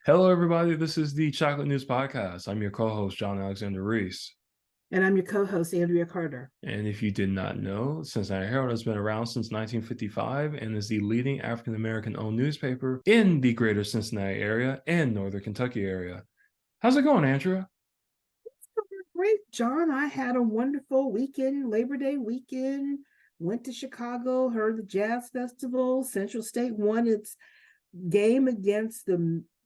Hello, everybody. This is the Chocolate News Podcast. I'm your co-host, John Alexander Reese. And I'm your co-host, Andria Carter. And if you did not know, Cincinnati Herald has been around since 1955 and is the leading African-American owned newspaper in the greater Cincinnati area and northern Kentucky area. How's it going, Andrea? It's going great, John. I had a wonderful weekend, Labor Day weekend. Went to Chicago, heard the Jazz Festival. Central State won its game against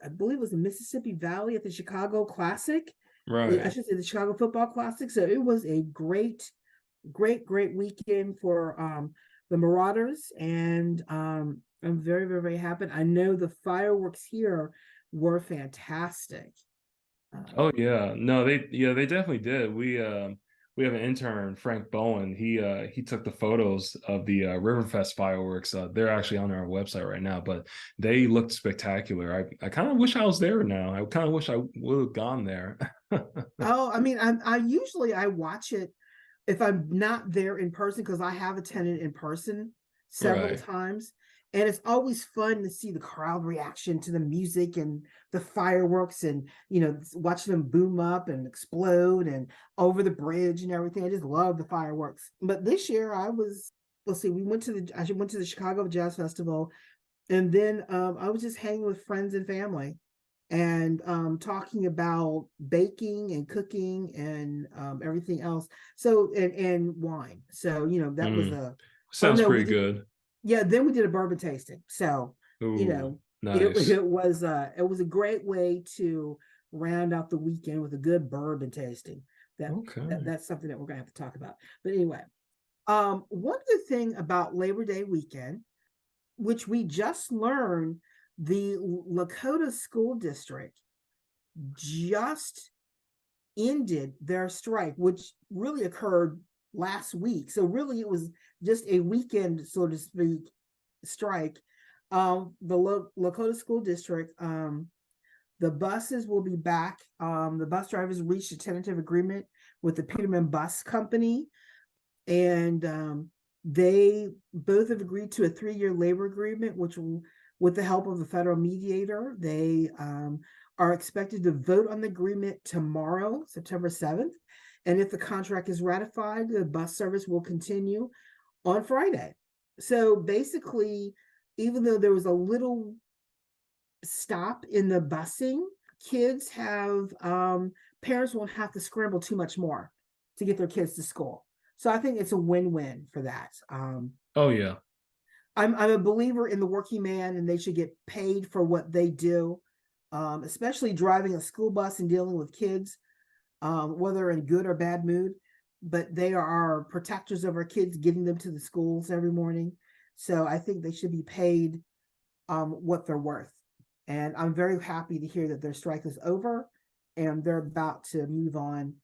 I believe it was the Mississippi Valley at the Chicago Classic. I Right. should say the Chicago Football Classic. So it was a great weekend for the Marauders, and I'm very, very, very happy. I know the fireworks here were fantastic. Oh Um, yeah. No, they definitely did. We have an intern, Frank Bowen. He took the photos of the Riverfest fireworks. They're actually on our website right now, but they looked spectacular. I kind of wish I was there now. I kind of wish I would have gone there. oh, I mean, I usually I watch it if I'm not there in person because I have attended in person several Right. times. And it's always fun to see the crowd reaction to the music and the fireworks and, watching them boom up and explode and over the bridge and everything. I just love the fireworks. But this year let's see, I went to the Chicago Jazz Festival, and then I was just hanging with friends and family and talking about baking and cooking and everything else. So and wine. So that was Mm. a oh Sounds no, we pretty did good. yeah, then we did a bourbon tasting. So you Ooh, know nice. it was a great way to round out the weekend with a good bourbon tasting. Okay. That's something that we're gonna have to talk about. But anyway, one other thing about Labor Day weekend, which we just learned, the Lakota School District just ended their strike, which really occurred last week. So really, it was just a weekend, so to speak, strike. The Lakota School District, the buses will be back. The bus drivers reached a tentative agreement with the Peterman Bus Company, and they both have agreed to a 3-year labor agreement, which will, with the help of the federal mediator, they are expected to vote on the agreement tomorrow, September 7th. And if the contract is ratified, the bus service will continue on Friday. So basically, even though there was a little stop in the busing, kids have parents won't have to scramble too much more to get their kids to school. So I think it's a win-win for that. Oh yeah. I'm a believer in the working man, and they should get paid for what they do, especially driving a school bus and dealing with kids, whether in good or bad mood. But they are our protectors of our kids, getting them to the schools every morning. So I think they should be paid what they're worth. And I'm very happy to hear that their strike is over and they're about to move on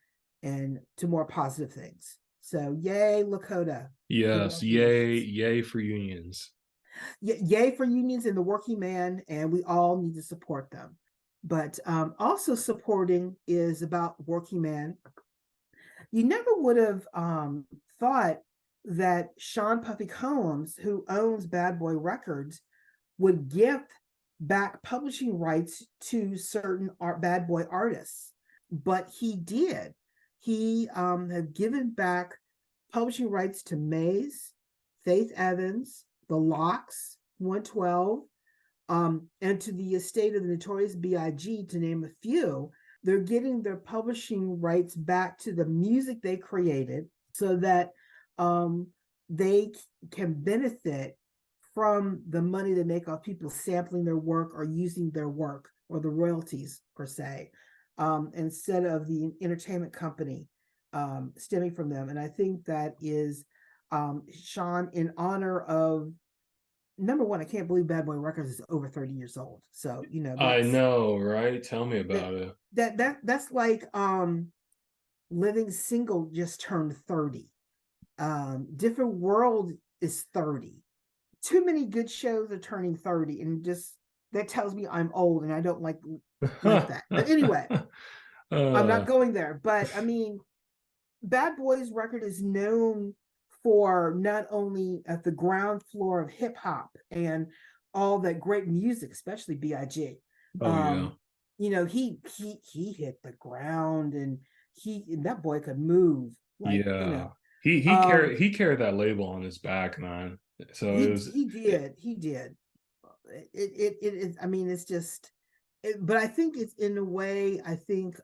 and to more positive things. So yay, Lakota. Yes. Yay, Congratulations. yay for unions. Yay for unions and the working man, and we all need to support them. But also supporting is about working man. You never would have thought that Sean Puffy Combs, who owns Bad Boy Records, would give back publishing rights to certain bad boy artists, but he did. He had given back publishing rights to Maze, Faith Evans, The Locks, 112, and to the estate of the Notorious B.I.G., to name a few. They're getting their publishing rights back to the music they created so that they can benefit from the money they make off people sampling their work or using their work, or the royalties per se, instead of the entertainment company stemming from them. And I think that is Sean, in honor of, number one, I can't believe Bad Boy Records is over 30 years old. So, I know, right? Tell me that about it. that's like Living Single just turned 30. Different World is 30. Too many good shows are turning 30, and just that tells me I'm old and I don't like that. But anyway, I'm not uh, going there. But I mean, Bad Boys record is known for not only at the ground floor of hip hop and all that great music, especially BIG, oh yeah. he hit the ground, and that boy could move, like, Yeah. um He carried that label on his back, man. So it was he did. It is, I mean, it's just but I think it's, in a way, I think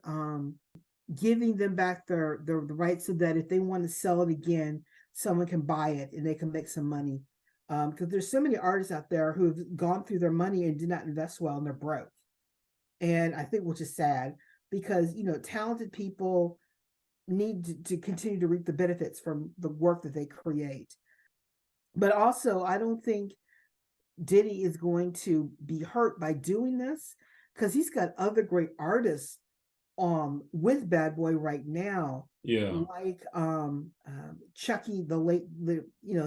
giving them back their the rights, so that if they want to sell it again, someone can buy it and they can make some money. Because there's so many artists out there who have gone through their money and did not invest well, and they're broke. And I think, which is sad, because talented people need to continue to reap the benefits from the work that they create. But also, I don't think Diddy is going to be hurt by doing this, because he's got other great artists with Bad Boy right now, yeah. like Chucky,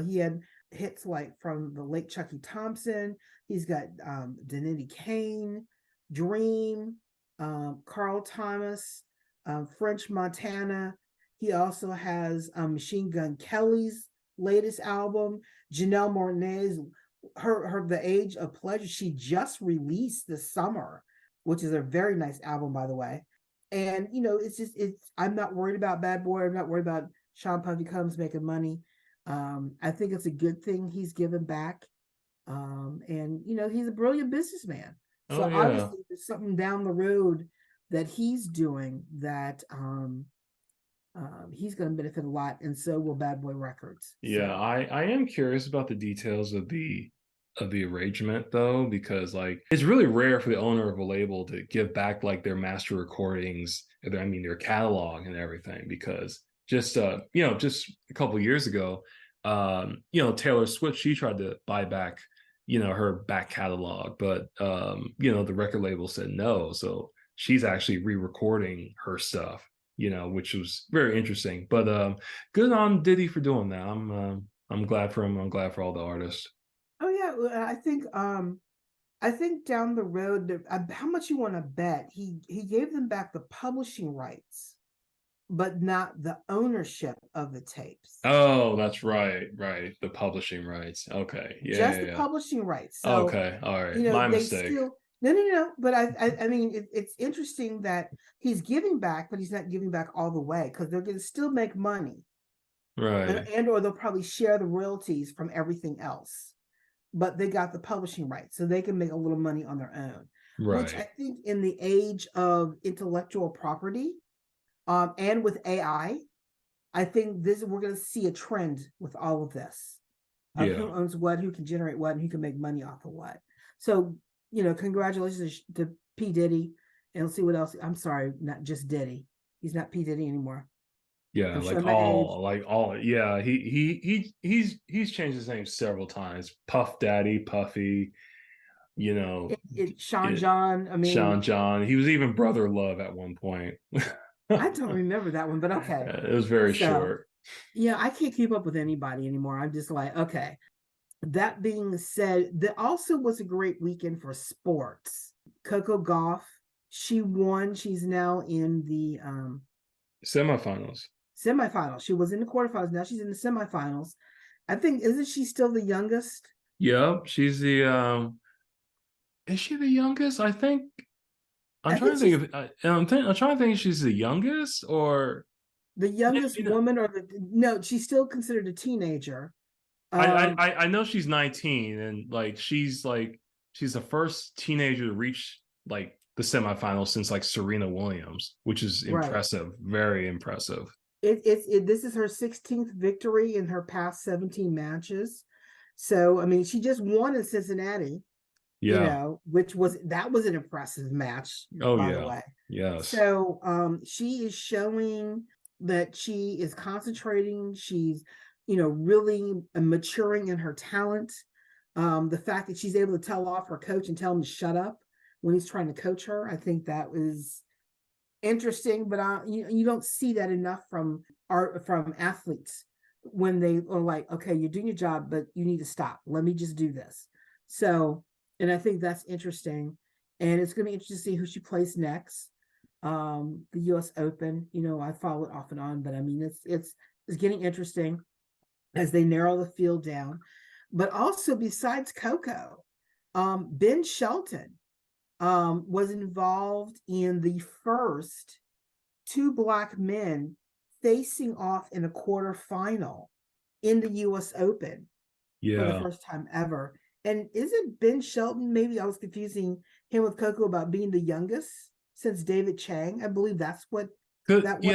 he had hits like from the late Chucky Thompson. He's got Danity Kane, Dream, Carl Thomas, French Montana. He also has Machine Gun Kelly's latest album, Janelle Monáe's her The Age of Pleasure. She just released this summer, which is a very nice album, by the way. And I'm not worried about Bad Boy. I'm not worried about Sean Puffy Combs making money. I think it's a good thing he's given back. And he's a brilliant businessman. Oh So yeah. obviously there's something down the road that he's doing that he's going to benefit a lot, and so will Bad Boy Records. Yeah, So I am curious about the details of the arrangement though, because like it's really rare for the owner of a label to give back like their master recordings, I mean their catalog and everything, because just just a couple years ago, Taylor Swift, she tried to buy back, her back catalog, but the record label said no. So she's actually re-recording her stuff, which was very interesting. But good on Diddy for doing that. I'm glad for him. I'm glad for all the artists. oh yeah, I think down the road, how much you want to bet he gave them back the publishing rights, but not the ownership of the tapes. Oh, that's right, right. The publishing rights. Okay, yeah, Just yeah, the yeah. publishing rights. So Okay, all right. My they mistake. still, no. But I mean, it's interesting that he's giving back, but he's not giving back all the way, because they're going to still make money, Right, or they'll probably share the royalties from everything else. But they got the publishing rights, so they can make a little money on their own. Which I right. think, in the age of intellectual property, and with I think we're going to see a trend with all of this, of Yeah, who owns what, who can generate what, and who can make money off of what. So, congratulations to P. Diddy, and let's see what else. I'm sorry, not just Diddy. He's not P. Diddy anymore. yeah. I'm showing my age. Like all. Yeah, he's changed his name several times. Puff Daddy, Puffy. You know, Sean it, John. I Sean mean, John. He was even Brother Love at one point. I don't remember that one, but okay. It was very So, short. yeah, I can't keep up with anybody anymore. I'm just like, okay. That being said, that also was a great weekend for sports. Coco Gauff, she won. She's now in the Semifinals. semifinals. She was in the quarterfinals. Now she's in the semifinals. I think, isn't she still the youngest? Yep, she's the is she the youngest? I think I'm I trying think to think she's of I'm trying to think if she's the youngest or the youngest you know woman, or no, she's still considered a teenager. Um, I know she's 19 and she's the first teenager to reach like the semifinals since like Serena Williams, which is right. impressive, very impressive. This is her 16th victory in her past 17 matches. So, I mean, she just won in Cincinnati, Yeah. which was an impressive match, Oh by the yeah. way. Yes. So she is showing that she is concentrating. She's, really maturing in her talent. The fact that she's able to tell off her coach and tell him to shut up when he's trying to coach her, I think that was interesting. But you don't see that enough from athletes, when they are like, okay, you're doing your job, but you need to stop. Let me just do this. So, and I think that's interesting. And it's going to be interesting to see who she plays next. The U.S. Open, I follow it off and on, but I mean, it's getting interesting as they narrow the field down. But also, besides Coco, Ben Shelton. was involved in the first two Black men facing off in a quarterfinal in the US Open for the Yeah. first time ever. And isn't Ben Shelton, maybe I was confusing him with Coco about being the youngest since David Chang? I believe that's what Could that was.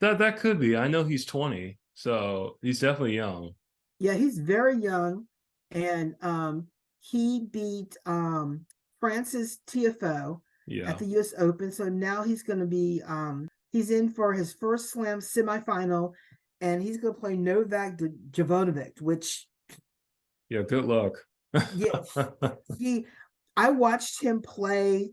yeah, that could be. I know he's 20, so he's definitely young. Yeah, he's very young. And he beat Francis TFO at Yeah. the US Open. So now he's going to be he's in for his first slam semifinal, and he's going to play Novak Djokovic, which Yeah, good luck. yeah, he I watched him play.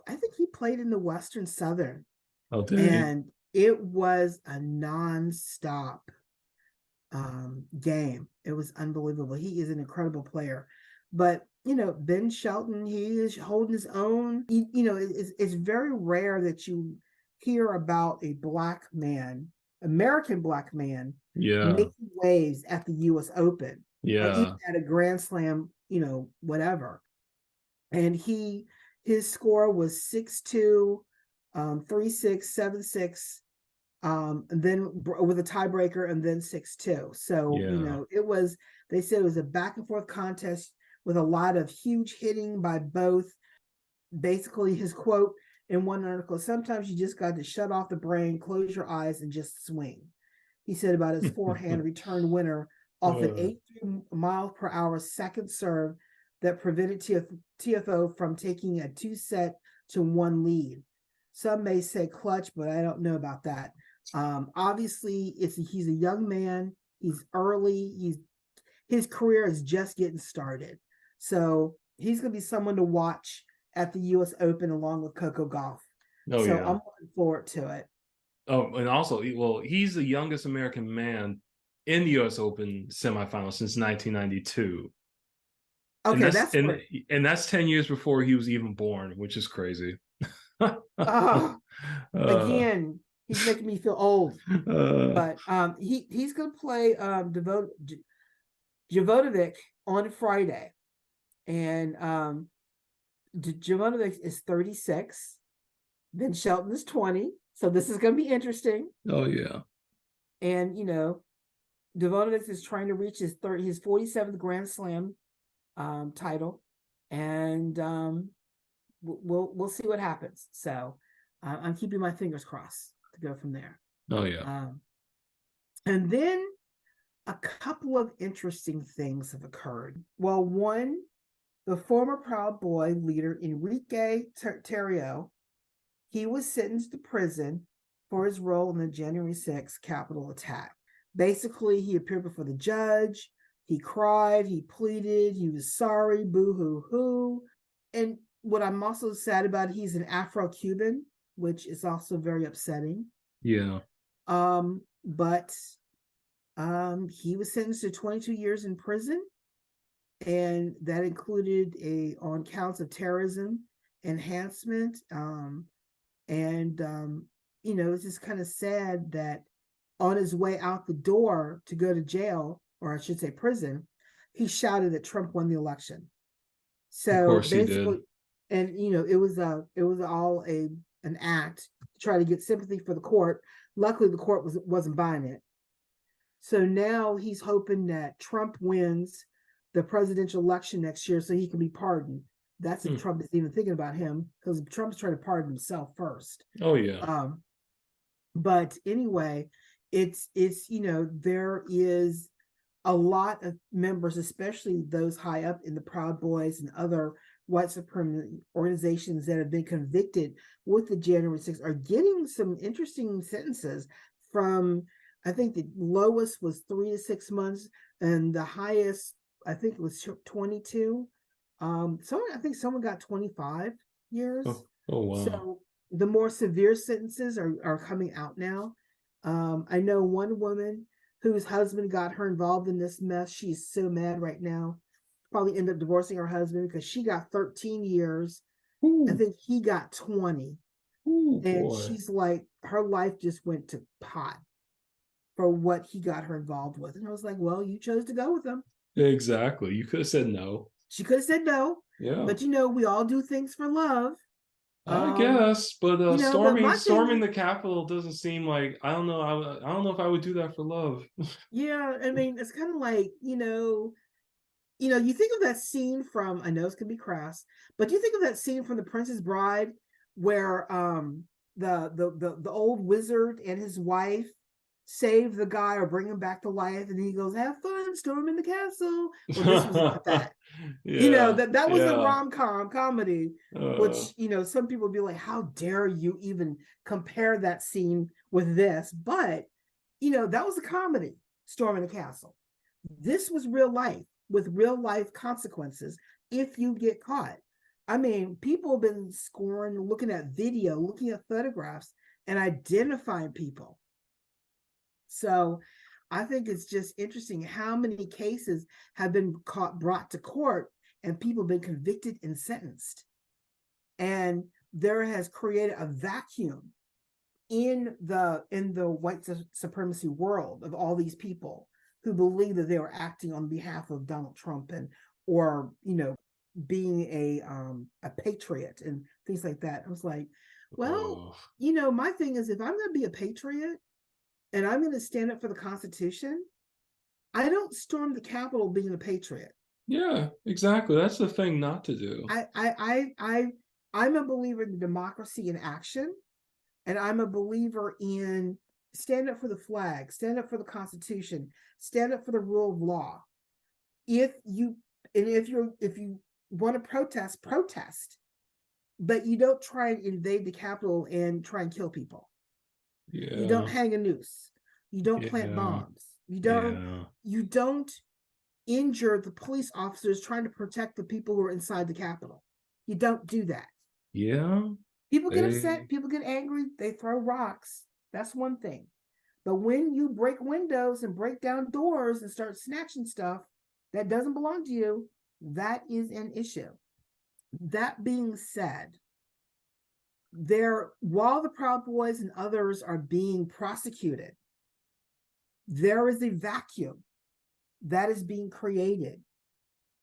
I think he played in the Western Southern, Oh, did he? and it was a nonstop game. It was unbelievable. He is an incredible player. But Ben Shelton, he is holding his own. It's very rare that you hear about a Black man, American Black man, Yeah. making waves at the US Open or even Yeah. at a Grand Slam, whatever. And his score was 6-2, 3-6, 7-6, and then with a tiebreaker, and then 6-2. So, Yeah. they said it was a back and forth contest with a lot of huge hitting by both. Basically, his quote in one article: sometimes you just got to shut off the brain, close your eyes, and just swing. He said about his forehand return winner off an Uh, 8 mile per hour second serve that prevented TFO from taking a 2-1 lead. Some may say clutch, but I don't know about that. Obviously, he's a young man. He's early. His career is just getting started, so he's going to be someone to watch at the U.S. Open along with Coco Gauff. oh So yeah. I'm looking forward to it. Oh, and also, well, he's the youngest American man in the U.S. Open semifinal since 1992, and Okay, that's that's and great. and that's 10 years before he was even born, which is crazy. uh, Oh, again, he's making me feel old. uh, But he's going to play Javotovic on Friday, and Javotovic is 36. Then Shelton is 20. So this is going to be interesting. oh yeah. And Devotovic is trying to reach his 47th Grand Slam title, and we'll see what happens. So I'm keeping my fingers crossed to go from there. Oh yeah. And then a couple of interesting things have occurred. Well, one, the former Proud Boy leader Enrique Tarrio, he was sentenced to prison for his role in the January 6th Capitol attack. Basically, he appeared before the judge. He cried, he pleaded, he was sorry, boo hoo hoo. And what I'm also sad about, he's an Afro Cuban, which is also very upsetting. Yeah. But he was sentenced to 22 years in prison, and that included on counts of terrorism enhancement. And it's just kind of sad that on his way out the door to go to jail, or I should say prison, he shouted that Trump won the election. Of So course he did. basically, and it was all an act to try to get sympathy for the court. Luckily, the court wasn't buying it. So now he's hoping that Trump wins the presidential election next year so he can be pardoned. That's if Trump is even thinking about him, because Trump's trying to pardon himself first. Oh yeah. But anyway, it's there is a lot of members, especially those high up in the Proud Boys and other white supremacist organizations that have been convicted with the January 6th, are getting some interesting sentences from, I think the lowest was 3 to 6 months, and the highest, I think it was 22. I think someone got 25 years. Oh wow. So the more severe sentences are coming out now. I know one woman whose husband got her involved in this mess. She's so mad right now. Probably end up divorcing her husband because she got 13 years. I Ooh, think he got 20. ooh, And boy. she's like, her life just went to pot for what he got her involved with. And I was like, well, you chose to go with him. Exactly. You could have said no. She could have said no. Yeah. But we all do things for love. I Um, guess, but but my thing storming is, the Capitol doesn't seem like, I don't know. I don't know if I would do that for love. yeah, I mean, it's kind of like, you think of that scene from, I know it's gonna be crass, but you think of that scene from The Princess Bride where the old wizard and his wife save the guy or bring him back to life, and he goes, "Have fun storming the castle." Well, this was about that. Yeah, That was a yeah. rom-com comedy, Uh, which some people would be like, how dare you even compare that scene with this? But that was a comedy, storming the castle. This was real life with real life consequences if you get caught. I mean, people have been scoring, looking at video, looking at photographs, and identifying people. So I think it's just interesting how many cases have been brought to court, and people have been convicted and sentenced. And there has created a vacuum in the white supremacy world of all these people who believe that they were acting on behalf of Donald Trump, and or being a patriot and things like that. I was like, well, oh, my thing is, if I'm going to be a patriot and I'm going to stand up for the Constitution, I don't storm the Capitol being a patriot. yeah, exactly. That's the thing not to do. I'm a believer in democracy in action, and I'm a believer in stand up for the flag, stand up for the Constitution, stand up for the rule of law. If you want to protest, protest, but you don't try and invade the Capitol and try and kill people. You don't Yeah, hang a noose. You don't plant yeah, bombs. You don't yeah, you don't injure the police officers trying to protect the people who are inside the Capitol. You don't do that. yeah. People get They, upset, people get angry, they throw rocks. That's one thing. But when you break windows and break down doors and start snatching stuff that doesn't belong to you, that is an issue. That being said, while the Proud Boys and others are being prosecuted, there is a vacuum that is being created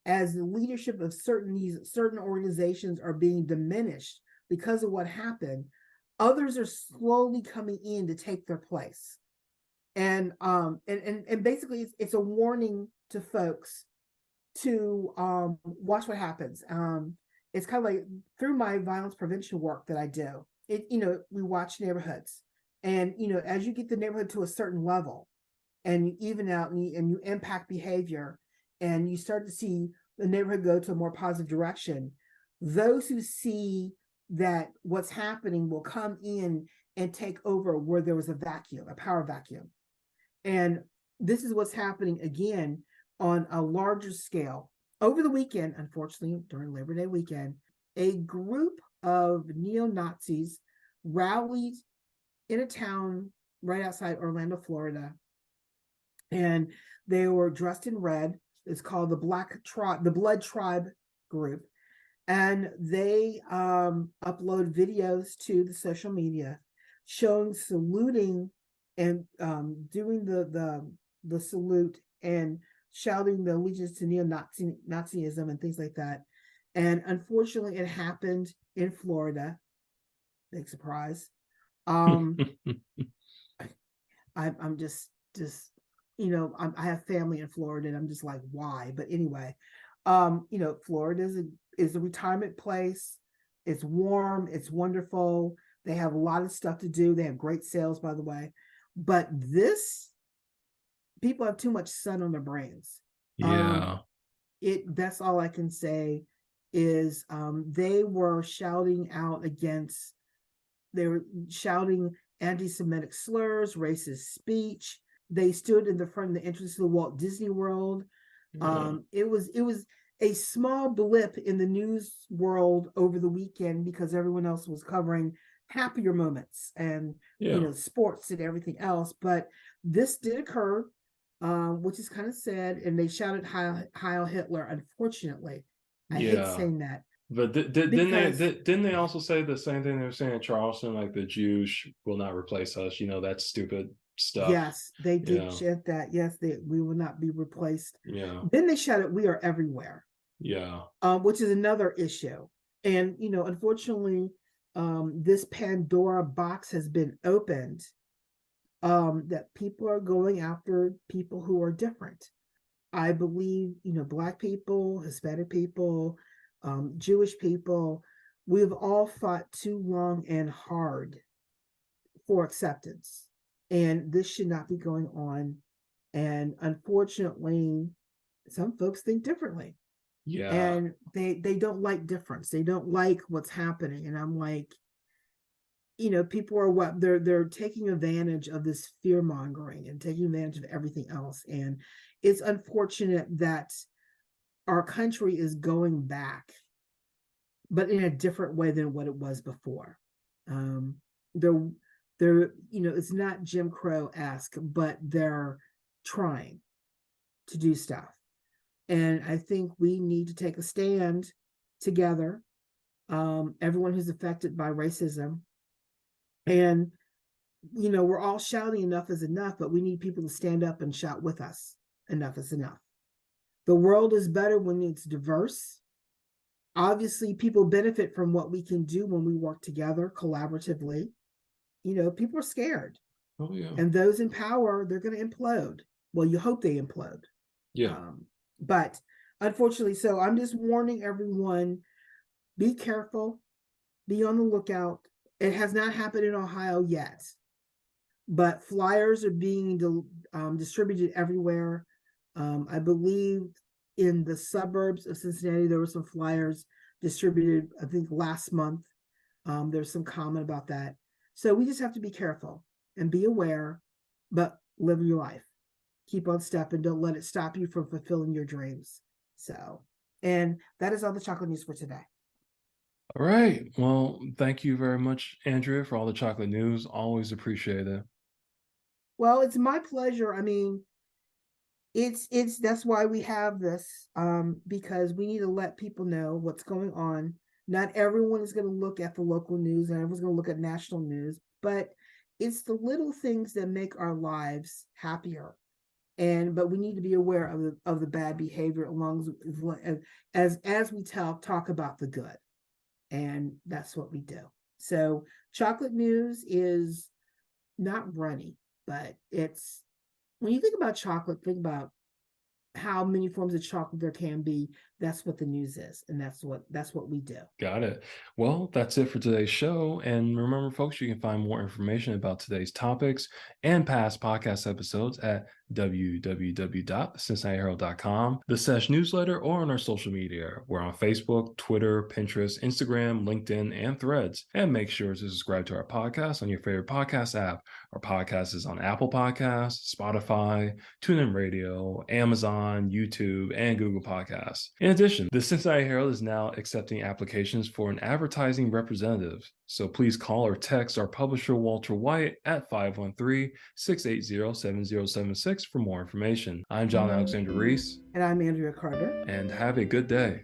as the leadership of certain organizations are being diminished because of what happened. Others are slowly coming in to take their place. And basically it's a warning to folks to watch what happens. It's kind of like, through my violence prevention work that I do, we watch neighborhoods, and as you get the neighborhood to a certain level and you even out and you impact behavior, and you start to see the neighborhood go to a more positive direction, those who see that what's happening will come in and take over where there was a vacuum, a power vacuum. And this is what's happening again on a larger scale. Over the weekend, unfortunately, during Labor Day weekend, a group of neo-Nazis rallied in a town right outside Orlando, Florida, and they were dressed in red. It's called the Blood Tribe group, and they upload videos to the social media showing saluting and doing the salute and shouting the allegiance to Nazism and things like that. And unfortunately, it happened in Florida. Big surprise. Um, I'm just I have family in Florida, and I'm just like, why? But anyway, Florida is a retirement place. It's warm. It's wonderful. They have a lot of stuff to do. They have great sales, by the way. But people have too much sun on their brains. Um, yeah, that's all I can say is they were shouting anti-Semitic slurs, racist speech. They stood in the front of the entrance to the Walt Disney World. yeah, It was a small blip in the news world over the weekend because everyone else was covering happier moments and yeah, sports and everything else. But this did occur, which is kind of sad. And they shouted Heil Hitler. Unfortunately, I hate yeah. saying that But because didn't they also say the same thing they were saying in Charleston, like the Jews will not replace us? That stupid stuff. yes, they did Yeah, chant that. Yes, we will not be replaced. yeah, Then they shouted, "We are everywhere." Yeah. which is another issue. And, unfortunately, this Pandora box has been opened, that people are going after people who are different. I believe, Black people, Hispanic people, Jewish people, we've all fought too long and hard for acceptance. And this should not be going on. And unfortunately, some folks think differently. Yeah. And they don't like difference. They don't like what's happening. And I'm like, people are what they're taking advantage of this fear mongering and taking advantage of everything else. And it's unfortunate that our country is going back, but in a different way than what it was before. Um, they're it's not Jim Crow-esque, but they're trying to do stuff. And I think we need to take a stand together, everyone who's affected by racism. And, we're all shouting enough is enough, but we need people to stand up and shout with us. Enough is enough. The world is better when it's diverse. Obviously, people benefit from what we can do when we work together collaboratively. People are scared. Oh yeah. And those in power, they're going to implode. Well, you hope they implode. Yeah. But unfortunately, so I'm just warning everyone, be careful, be on the lookout. It has not happened in Ohio yet, but flyers are being distributed everywhere. I believe in the suburbs of Cincinnati, there were some flyers distributed, I think, last month. There's some comment about that. So we just have to be careful and be aware, but live your life. Keep on stepping. Don't let it stop you from fulfilling your dreams. So, and that is all the chocolate news for today. All right. Well, thank you very much, Andrea, for all the chocolate news. Always appreciate it. Well, it's my pleasure. I mean, it's that's why we have this, because we need to let people know what's going on. Not everyone is going to look at the local news, and everyone's going to look at national news, but it's the little things that make our lives happier. But we need to be aware of the bad behavior along as we talk about the good. And that's what we do. So chocolate news is not runny, but it's, when you think about chocolate, think about how many forms of chocolate there can be. That's what the news is, and that's what we do. Got it. Well, that's it for today's show. And remember, folks, you can find more information about today's topics and past podcast episodes at www.cincinnatiherald.com, the Sesh newsletter, or on our social media. We're on Facebook, Twitter, Pinterest, Instagram, LinkedIn, and Threads. And make sure to subscribe to our podcast on your favorite podcast app. Our podcast is on Apple Podcasts, Spotify, TuneIn Radio, Amazon, YouTube, and Google Podcasts. In addition, the Cincinnati Herald is now accepting applications for an advertising representative. So please call or text our publisher, Walter White, at 513-680-7076 for more information. I'm John Alexander Reese. And I'm Andria Carter. And have a good day.